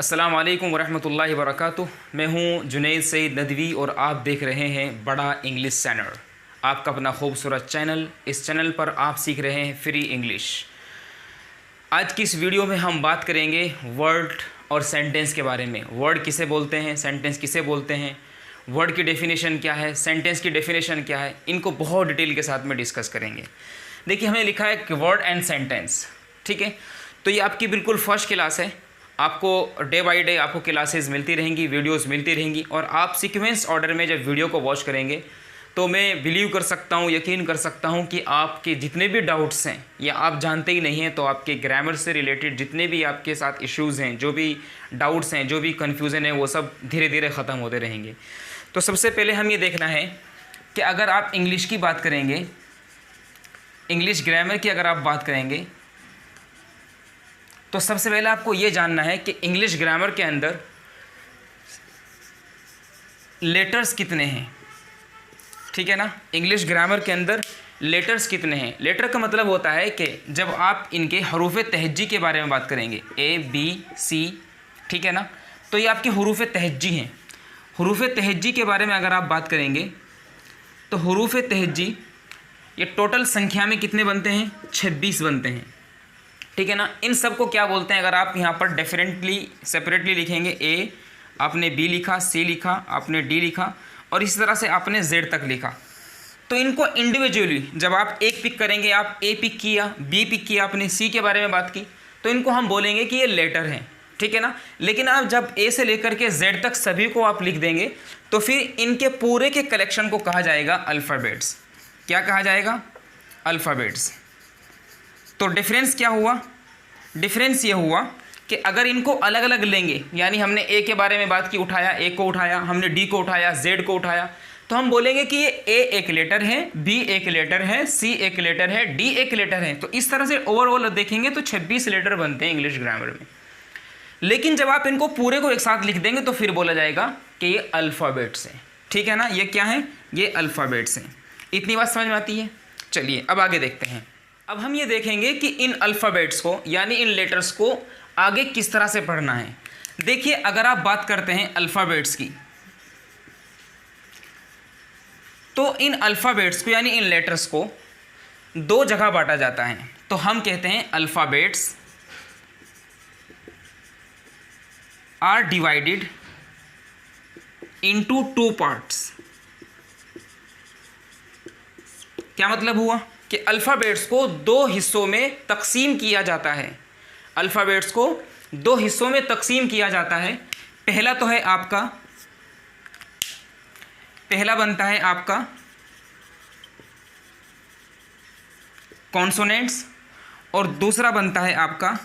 अस्सलाम वालेकुम वरहमतुल्लाहि वबरकातुह। मैं हूं जुनैद सईद नदवी और आप देख रहे हैं बड़ा इंग्लिश चैनल, आपका अपना खूबसूरत चैनल। इस चैनल पर आप सीख रहे हैं फ्री इंग्लिश। आज की इस वीडियो में हम बात करेंगे वर्ड और सेंटेंस के बारे में। वर्ड किसे बोलते हैं, सेंटेंस किसे बोलते हैं, वर्ड की डेफिनेशन क्या है, सेंटेंस की डेफिनेशन क्या है, इनको बहुत डिटेल के साथ में डिस्कस करेंगे। देखिए, हमें लिखा है कि वर्ड एंड सेंटेंस, ठीक है। तो ये आपकी बिल्कुल फर्स्ट क्लास है। आपको डे बाय डे आपको क्लासेस मिलती रहेंगी, वीडियोस मिलती रहेंगी, और आप सीक्वेंस ऑर्डर में जब वीडियो को वॉच करेंगे तो मैं बिलीव कर सकता हूँ, यकीन कर सकता हूँ कि आपके जितने भी डाउट्स हैं या आप जानते ही नहीं हैं तो आपके ग्रामर से रिलेटेड जितने भी आपके साथ इश्यूज़ हैं, जो भी डाउट्स हैं, जो भी कन्फ्यूज़न है, वो सब धीरे धीरे ख़त्म होते रहेंगे। तो सबसे पहले हम ये देखना है कि अगर आप इंग्लिश की बात करेंगे, इंग्लिश ग्रामर की अगर आप बात करेंगे, तो सबसे पहले आपको ये जानना है कि इंग्लिश ग्रामर के अंदर लेटर्स कितने हैं, ठीक है ना। इंग्लिश ग्रामर के अंदर लेटर्स कितने हैं। लेटर का मतलब होता है कि जब आप इनके हरूफ तहज्जी के बारे में बात करेंगे, ए बी सी, ठीक है ना, तो ये आपके हरूफ तहज्जी हैं। हरूफ तहज्जी के बारे में अगर आप बात करेंगे तो हरूफ तहज्जी ये टोटल संख्या में कितने बनते हैं, 26 बनते हैं, ठीक है ना। इन सब को क्या बोलते हैं, अगर आप यहाँ पर डिफरेंटली सेपरेटली लिखेंगे, ए आपने बी लिखा, सी लिखा, आपने डी लिखा, और इस तरह से आपने जेड तक लिखा, तो इनको इंडिविजुअली जब आप एक पिक करेंगे, आप ए पिक किया, बी पिक किया, आपने सी के बारे में बात की, तो इनको हम बोलेंगे कि ये लेटर हैं, ठीक है ना। लेकिन आप जब ए से लेकर के जेड तक सभी को आप लिख देंगे तो फिर इनके पूरे के कलेक्शन को कहा जाएगा अल्फ़ाबेट्स। क्या कहा जाएगा, अल्फ़ाबेट्स। तो डिफरेंस क्या हुआ, डिफरेंस ये हुआ कि अगर इनको अलग अलग लेंगे, यानी हमने ए के बारे में बात की, उठाया, ए को उठाया, हमने डी को उठाया, जेड को उठाया, तो हम बोलेंगे कि ये ए एक लेटर है, बी एक लेटर है, सी एक लेटर है, डी एक लेटर है। तो इस तरह से ओवरऑल देखेंगे तो 26 लेटर बनते हैं इंग्लिश ग्रामर में। लेकिन जब आप इनको पूरे को एक साथ लिख देंगे तो फिर बोला जाएगा कि ये अल्फ़ाबेट्स हैं, ठीक है ना। ये क्या है, ये अल्फ़ाबेट्स हैं। इतनी बात समझ में आती है। चलिए अब आगे देखते हैं। अब हम ये देखेंगे कि इन अल्फ़ाबेट्स को, यानी इन लेटर्स को आगे किस तरह से पढ़ना है। देखिए, अगर आप बात करते हैं अल्फ़ाबेट्स की, तो इन अल्फ़ाबेट्स को यानी इन लेटर्स को दो जगह बांटा जाता है। तो हम कहते हैं alphabets are divided into 2 parts. क्या मतलब हुआ कि अल्फ़ाबेट्स को दो हिस्सों में तकसीम किया जाता है। अल्फ़ाबेट्स को दो हिस्सों में तकसीम किया जाता है। पहला तो है आपका, पहला बनता है आपका कॉन्सोनेंट्स, और दूसरा बनता है आपका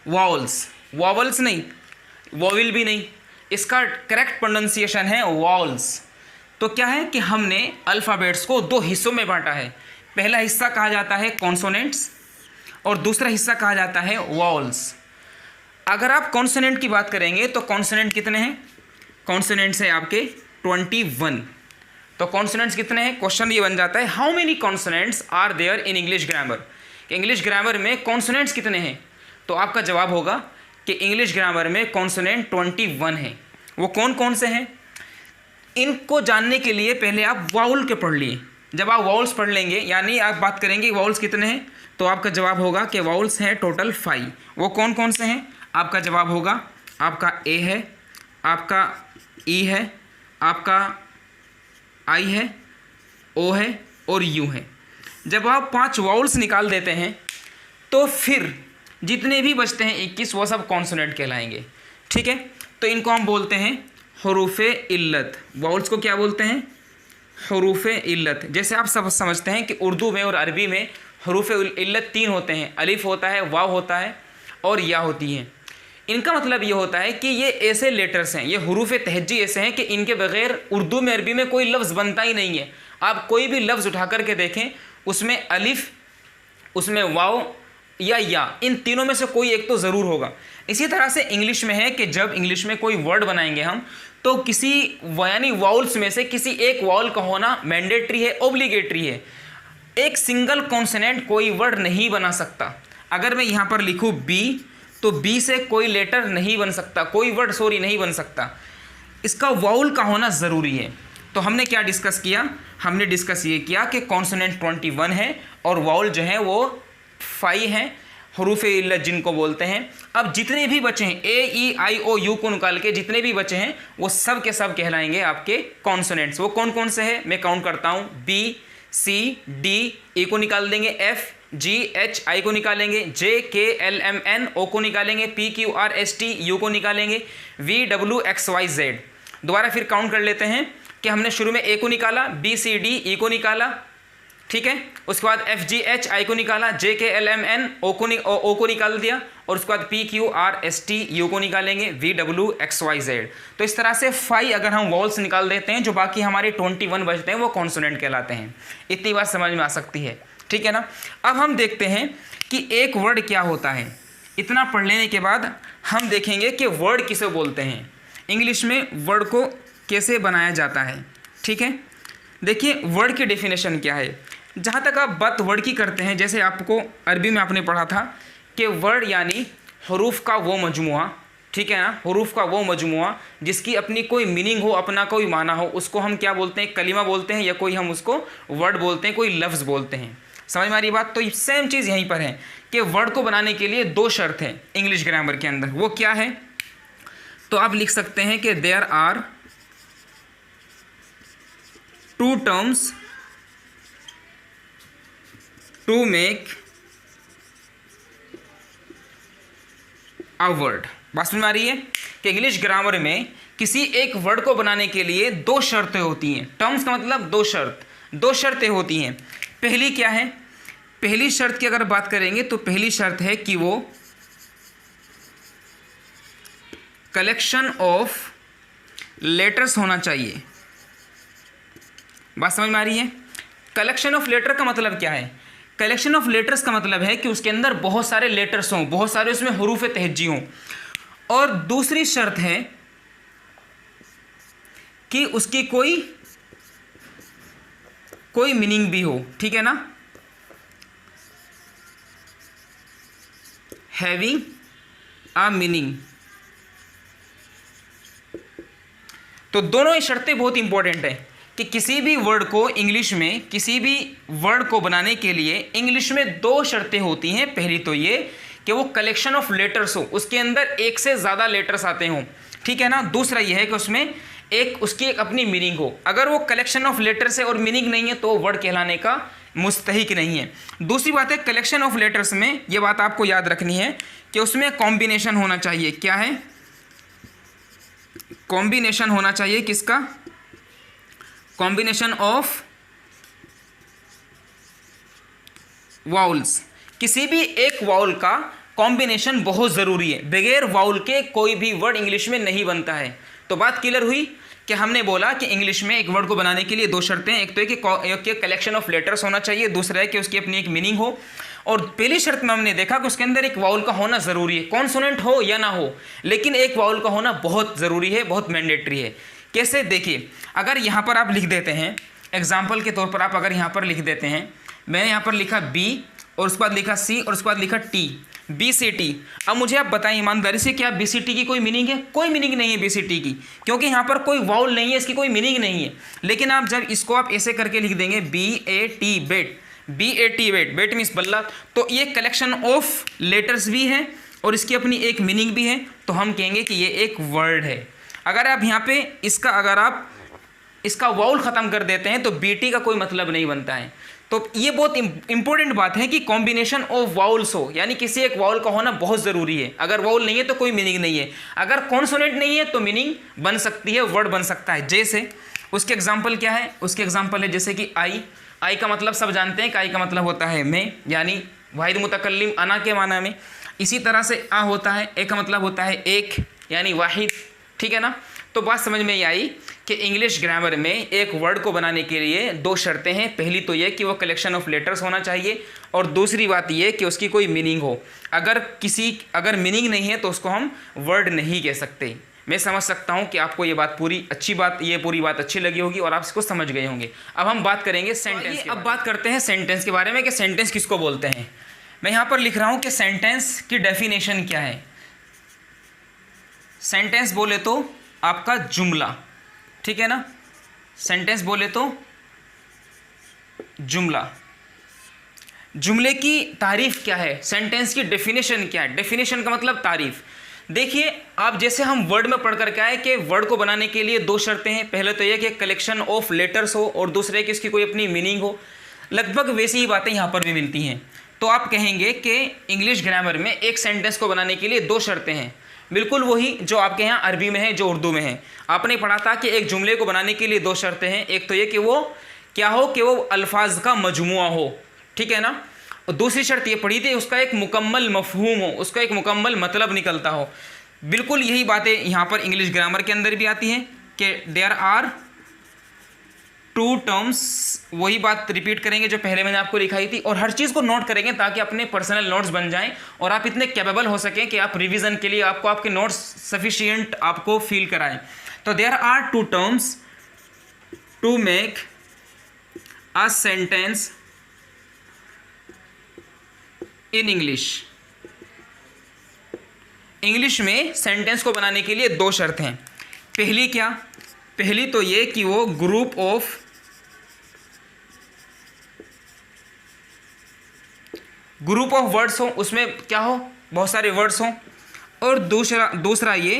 वावल्स। वावल्स नहीं, वॉविल भी नहीं, इसका करेक्ट प्रोनाउंसिएशन है वावल्स। तो क्या है कि हमने अल्फ़ाबेट्स को दो हिस्सों में बांटा है। पहला हिस्सा कहा जाता है कॉन्सोनेंट्स और दूसरा हिस्सा कहा जाता है वावल्स। अगर आप कॉन्सोनेंट की बात करेंगे तो कॉन्सोनेंट कितने हैं, कॉन्सोनेंट्स हैं आपके 21। तो कॉन्सोनेंट्स कितने हैं, क्वेश्चन ये बन जाता है how many consonants are there in English grammar. English grammar में कॉन्सोनेंट्स कितने हैं, तो आपका जवाब होगा कि इंग्लिश ग्रामर में कॉन्सोनेंट 21 हैं। वो कौन कौन से हैं, इनको जानने के लिए पहले आप वाउल के पढ़ लिए। जब आप वाउल्स पढ़ लेंगे, यानी आप बात करेंगे वाउल्स कितने हैं, तो आपका जवाब होगा कि वाउल्स हैं टोटल 5। वो कौन कौन से हैं, आपका जवाब होगा आपका ए है, आपका ई है, आपका आई है, ओ है और यू है। जब आप 5 वाउल्स निकाल देते हैं तो फिर जितने भी बचते हैं 21, वो सब कॉन्सोनेंट कहलाएंगे, ठीक है। तो इनको हम बोलते हैं हरूफ इल्लत। वाउल्स को क्या बोलते हैं, हरूफ इल्लत। जैसे आप सब समझते हैं कि उर्दू में और अरबी में हरूफ इल्लत 3 होते हैं, अलिफ होता है, वाव होता है और या होती है। इनका मतलब ये होता है कि ये ऐसे लेटर्स हैं, ये हरूफ तहज्जी ऐसे हैं कि इनके बगैर उर्दू में, अरबी में कोई लफ्ज़ बनता ही नहीं है। आप कोई भी लफ्ज़ उठा करके देखें, उसमें अलिफ, उसमें वाव या इन तीनों में से कोई एक तो ज़रूर होगा। इसी तरह से इंग्लिश में है कि जब इंग्लिश में कोई वर्ड बनाएंगे हम, तो किसी यानी वाउल्स में से किसी एक वाउल का होना मैंडेटरी है, ओब्लिगेटरी है। एक सिंगल कॉन्सोनेंट कोई वर्ड नहीं बना सकता। अगर मैं यहाँ पर लिखूँ बी, तो बी से कोई लेटर नहीं बन सकता, कोई वर्ड नहीं बन सकता। इसका वाउल का होना ज़रूरी है। तो हमने क्या डिस्कस किया, हमने डिस्कस ये किया कि कॉन्सोनेंट 21 है और वाउल जो है वो 5 हैं, हरूफ इल्लत जिनको बोलते हैं। अब जितने भी बचे हैं ए ई आई ओ यू को निकाल के जितने भी बचे हैं वो सब के सब कहलाएंगे आपके कॉन्सोनेंट्स। वो कौन कौन से हैं मैं काउंट करता हूँ, बी सी डी, ए को निकाल देंगे, एफ जी एच आई को निकालेंगे, जे के एल एम एन ओ को निकालेंगे, P Q R S T U को निकालेंगे, V W X Y Z. दोबारा फिर काउंट कर लेते हैं कि हमने शुरू में ए को निकाला, बी सी डी ई को निकाला, ठीक है, उसके बाद एफ जी एच आई को निकाला, जे के एल एम एन ओ को निकाल दिया, और उसके बाद P Q R S T U को निकालेंगे, V W X Y Z. तो इस तरह से 5 अगर हम वॉल्स निकाल देते हैं, जो बाकी हमारे 21 बचते हैं वो कॉन्सोनेंट कहलाते हैं। इतनी बात समझ में आ सकती है, ठीक है ना। अब हम देखते हैं कि एक वर्ड क्या होता है। इतना पढ़ लेने के बाद हम देखेंगे कि वर्ड किसे बोलते हैं, इंग्लिश में वर्ड को कैसे बनाया जाता है, ठीक है। देखिए वर्ड की डेफिनेशन क्या है। जहाँ तक आप बात वर्ड की करते हैं, जैसे आपको अरबी में आपने पढ़ा था कि वर्ड यानी हरूफ का वो मजमुआ, ठीक है ना, हरूफ का वो मजमुआ जिसकी अपनी कोई मीनिंग हो, अपना कोई माना हो, उसको हम क्या बोलते हैं, कलीमा बोलते हैं, या कोई हम उसको वर्ड बोलते हैं, कोई लफ्ज़ बोलते हैं। समझ में आ रही बात। तो सेम चीज़ यहीं पर है कि वर्ड को बनाने के लिए 2 शर्त हैं इंग्लिश ग्रामर के अंदर। वो क्या है, तो आप लिख सकते हैं कि there are 2 terms to make a word. बात समझ में आ रही है कि इंग्लिश ग्रामर में किसी एक वर्ड को बनाने के लिए 2 शर्तें होती हैं। टर्म्स का मतलब 2 शर्तें होती हैं। पहली क्या है, पहली शर्त की अगर बात करेंगे तो पहली शर्त है कि वो कलेक्शन ऑफ लेटर्स होना चाहिए। बात समझ में आ रही है। कलेक्शन ऑफ लेटर का मतलब क्या है, कलेक्शन ऑफ लेटर्स का मतलब है कि उसके अंदर बहुत सारे लेटर्स हों, बहुत सारे उसमें हरूफ तहज्जी हों। और दूसरी शर्त है कि उसकी कोई मीनिंग भी हो, ठीक है ना, हैविंग अ मीनिंग। तो दोनों ही शर्तें बहुत इंपॉर्टेंट है कि किसी भी वर्ड को इंग्लिश में, किसी भी वर्ड को बनाने के लिए इंग्लिश में 2 शर्तें होती हैं। पहली तो ये कि वो कलेक्शन ऑफ लेटर्स हो, उसके अंदर एक से ज़्यादा लेटर्स आते हों, ठीक है ना। दूसरा ये है कि उसमें उसकी एक अपनी मीनिंग हो। अगर वो कलेक्शन ऑफ लेटर्स है और मीनिंग नहीं है तो वर्ड कहलाने का मुस्तहिक नहीं है। दूसरी बात है कलेक्शन ऑफ लेटर्स में ये बात आपको याद रखनी है कि उसमें कॉम्बिनेशन होना चाहिए। क्या है, कॉम्बिनेशन होना चाहिए, किसका, कॉम्बिनेशन ऑफ वाउल्स। किसी भी एक वाउल का कॉम्बिनेशन बहुत ज़रूरी है, बगैर वाउल के कोई भी वर्ड इंग्लिश में नहीं बनता है। तो बात क्लियर हुई कि हमने बोला कि इंग्लिश में एक वर्ड को बनाने के लिए 2 शर्तें हैं, एक तो है कि कलेक्शन ऑफ लेटर्स होना चाहिए, दूसरा है कि उसकी अपनी एक मीनिंग हो। और पहली शर्त में हमने देखा कि उसके अंदर एक वाउल का होना ज़रूरी है, कॉन्सोनेंट हो या ना हो, लेकिन एक वाउल का होना बहुत ज़रूरी है, बहुत मैंडेटरी है। कैसे, देखिए अगर यहाँ पर आप लिख देते हैं, एग्जाम्पल के तौर पर आप अगर यहाँ पर लिख देते हैं, मैंने यहाँ पर लिखा बी और उसके बाद लिखा सी और उसके बाद लिखा टी, बी सी टी। अब मुझे आप बताएं ईमानदारी से, क्या बी सी टी की कोई मीनिंग है? कोई मीनिंग नहीं है बी सी टी की, क्योंकि यहाँ पर कोई वाउल नहीं है, इसकी कोई मीनिंग नहीं है। लेकिन आप जब इसको आप ऐसे करके लिख देंगे B A T bat, B A T bat, bat means बल्ला, तो ये कलेक्शन ऑफ लेटर्स भी है और इसकी अपनी एक मीनिंग भी है, तो हम कहेंगे कि ये एक वर्ड है। अगर आप यहाँ पे अगर आप इसका वाउल ख़त्म कर देते हैं तो बीटी का कोई मतलब नहीं बनता है। तो ये बहुत इंपॉर्टेंट बात है कि कॉम्बिनेशन ऑफ वाउल्स हो, यानी किसी एक वाउल का होना बहुत ज़रूरी है। अगर वाउल नहीं है तो कोई मीनिंग नहीं है, अगर कॉन्सोनेंट नहीं है तो मीनिंग बन सकती है, वर्ड बन सकता है। जैसे उसके एग्जाम्पल क्या है, उसके एग्जाम्पल है जैसे कि आई का मतलब सब जानते हैं कि आई का मतलब होता है मैं, यानी वाहिद मुतकल्लिम अना के माना में। इसी तरह से आ होता है, ए का मतलब होता है एक, यानी वाहिद, ठीक है ना। तो बात समझ में आई कि इंग्लिश ग्रामर में एक वर्ड को बनाने के लिए 2 शर्तें हैं। पहली तो ये कि वो कलेक्शन ऑफ लेटर्स होना चाहिए, और दूसरी बात ये कि उसकी कोई मीनिंग हो। अगर मीनिंग नहीं है तो उसको हम वर्ड नहीं कह सकते। मैं समझ सकता हूँ कि आपको ये पूरी बात अच्छी लगी होगी और आप इसको समझ गए होंगे। अब हम बात करेंगे सेंटेंस की। अब बात करते हैं सेंटेंस के बारे में कि सेंटेंस किसको बोलते हैं। मैं यहाँ पर लिख रहा हूँ कि सेंटेंस की डेफिनेशन क्या है। सेंटेंस बोले तो आपका जुमला, ठीक है ना, सेंटेंस बोले तो जुमला। जुमले की तारीफ क्या है, सेंटेंस की डेफिनेशन क्या है। डेफिनेशन का मतलब तारीफ। देखिए आप जैसे हम वर्ड में पढ़ कर क्या है कि वर्ड को बनाने के लिए दो शर्तें हैं। पहले तो यह कि कलेक्शन ऑफ लेटर्स हो और दूसरे कि इसकी कोई अपनी मीनिंग हो। लगभग वैसी ही बातें यहाँ पर भी मिलती हैं। तो आप कहेंगे कि इंग्लिश ग्रामर में एक सेंटेंस को बनाने के लिए दो शर्तें हैं, बिल्कुल वही जो आपके यहाँ अरबी में है, जो उर्दू में है। आपने पढ़ा था कि एक जुमले को बनाने के लिए दो शर्तें हैं। एक तो ये कि वो क्या हो, कि वो अल्फाज का मजमुआ हो, ठीक है ना। और दूसरी शर्त ये पढ़ी थी उसका एक मुकम्मल मफहूम हो, उसका एक मुकम्मल मतलब निकलता हो। बिल्कुल यही बातें यहाँ पर इंग्लिश ग्रामर के अंदर भी आती हैं कि देयर आर टू टर्म्स। वही बात रिपीट करेंगे जो पहले मैंने आपको लिखाई थी, और हर चीज़ को नोट करेंगे ताकि अपने पर्सनल नोट्स बन जाएं और आप इतने कैपेबल हो सकें कि आप रिवीजन के लिए आपको आपके नोट्स सफिशिएंट आपको फील कराएं। तो there are two terms to make a sentence in English. English में सेंटेंस को बनाने के लिए दो शर्त हैं। पहली क्या, पहली तो ये कि वो ग्रुप ऑफ वर्ड्स हो, उसमें क्या हो, बहुत सारे वर्ड्स हों। और दूसरा ये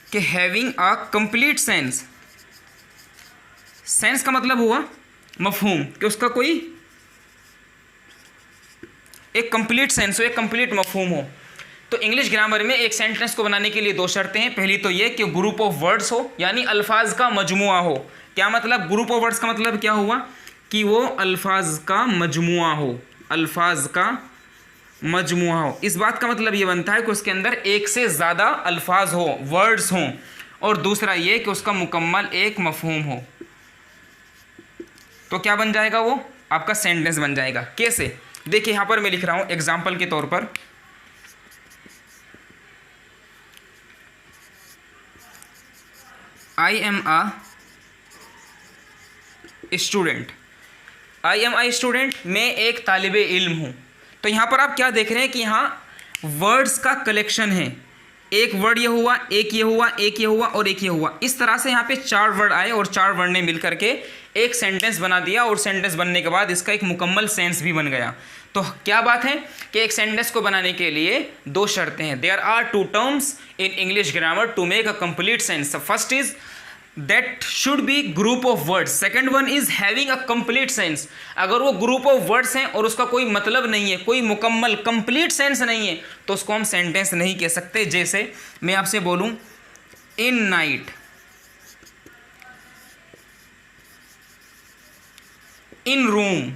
कि having a complete sense. Sense का मतलब हुआ मफहूम, कि उसका कोई एक कंप्लीट सेंस हो, एक कंप्लीट मफहूम हो। तो इंग्लिश ग्रामर में एक सेंटेंस को बनाने के लिए दो शर्तें हैं। पहली तो ये कि ग्रुप ऑफ वर्ड्स हो, यानी अल्फाज का मजमुआ हो। क्या मतलब, ग्रुप ऑफ वर्ड्स का मतलब क्या हुआ कि वो अल्फाज का मजमुआ हो, अल्फाज का मजमुआ हो। इस बात का मतलब ये बनता है कि उसके अंदर एक से ज़्यादा अल्फाज हो, वर्ड्स हों। और दूसरा ये कि उसका मुकम्मल एक मफहूम हो। तो क्या बन जाएगा, वो आपका सेंटेंस बन जाएगा। कैसे, देखिए यहाँ पर मैं लिख रहा हूँ एग्जाम्पल के तौर पर। I am a student. I am I student, मैं एक तालिबे इल्म हूँ। तो यहाँ पर आप क्या देख रहे हैं कि यहाँ वर्ड्स का कलेक्शन है। एक वर्ड ये हुआ, एक ये हुआ, एक ये हुआ और एक ये हुआ। इस तरह से यहाँ पे चार वर्ड आए और चार वर्ड ने मिल करके एक सेंटेंस बना दिया, और सेंटेंस बनने के बाद इसका एक मुकम्मल सेंस भी बन गया। तो क्या बात है कि एक सेंटेंस को बनाने के लिए दो शर्तें हैं। There are two terms in English grammar to make a complete sense. First is that should be group of words, second one is having a complete sense। अगर वो group of words हैं और उसका कोई मतलब नहीं है, कोई मुकम्मल complete sense नहीं है, तो उसको हम सेंटेंस नहीं कह सकते। जैसे मैं आपसे बोलूं in night, in room,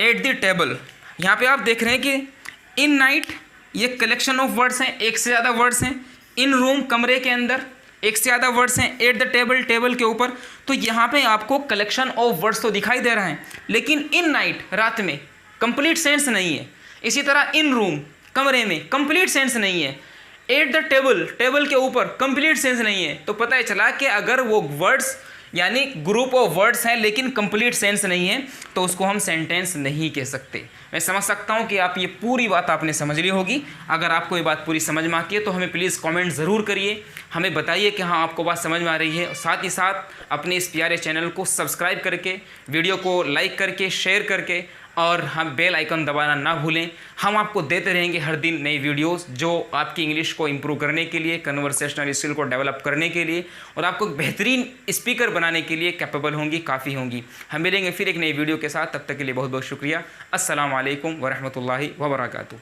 at the table। यहाँ पे आप देख रहे हैं कि in night ये कलेक्शन ऑफ वर्ड्स हैं, एक से ज़्यादा वर्ड्स हैं। इन रूम, कमरे के अंदर, एक से ज़्यादा वर्ड्स हैं। एट द टेबल, टेबल के ऊपर। तो यहाँ पे आपको कलेक्शन ऑफ वर्ड्स तो दिखाई दे रहा है, लेकिन इन नाइट, रात में, कंप्लीट सेंस नहीं है। इसी तरह इन रूम, कमरे में, कंप्लीट सेंस नहीं है। एट द टेबल, टेबल के ऊपर, कंप्लीट सेंस नहीं है। तो पता है चला कि अगर वो वर्ड्स यानी ग्रुप ऑफ वर्ड्स हैं लेकिन कंप्लीट सेंस नहीं है, तो उसको हम सेंटेंस नहीं कह सकते। मैं समझ सकता हूँ कि आप ये पूरी बात आपने समझ ली होगी। अगर आपको ये बात पूरी समझ में आती है तो हमें प्लीज़ कमेंट ज़रूर करिए, हमें बताइए कि हाँ आपको बात समझ में आ रही है। साथ ही साथ अपने इस प्यारे चैनल को सब्सक्राइब करके, वीडियो को लाइक करके, शेयर करके, और हम बेल आइकन दबाना ना भूलें। हम आपको देते रहेंगे हर दिन नई वीडियोस जो आपकी इंग्लिश को इम्प्रूव करने के लिए, कन्वर्सेशनल स्किल को डेवलप करने के लिए और आपको बेहतरीन स्पीकर बनाने के लिए कैपेबल होंगी, काफ़ी होंगी। हम मिलेंगे फिर एक नई वीडियो के साथ, तब तक के लिए बहुत बहुत शुक्रिया। अस्सलाम वालेकुम वरहमतुल्लाहि वबरकातुहू।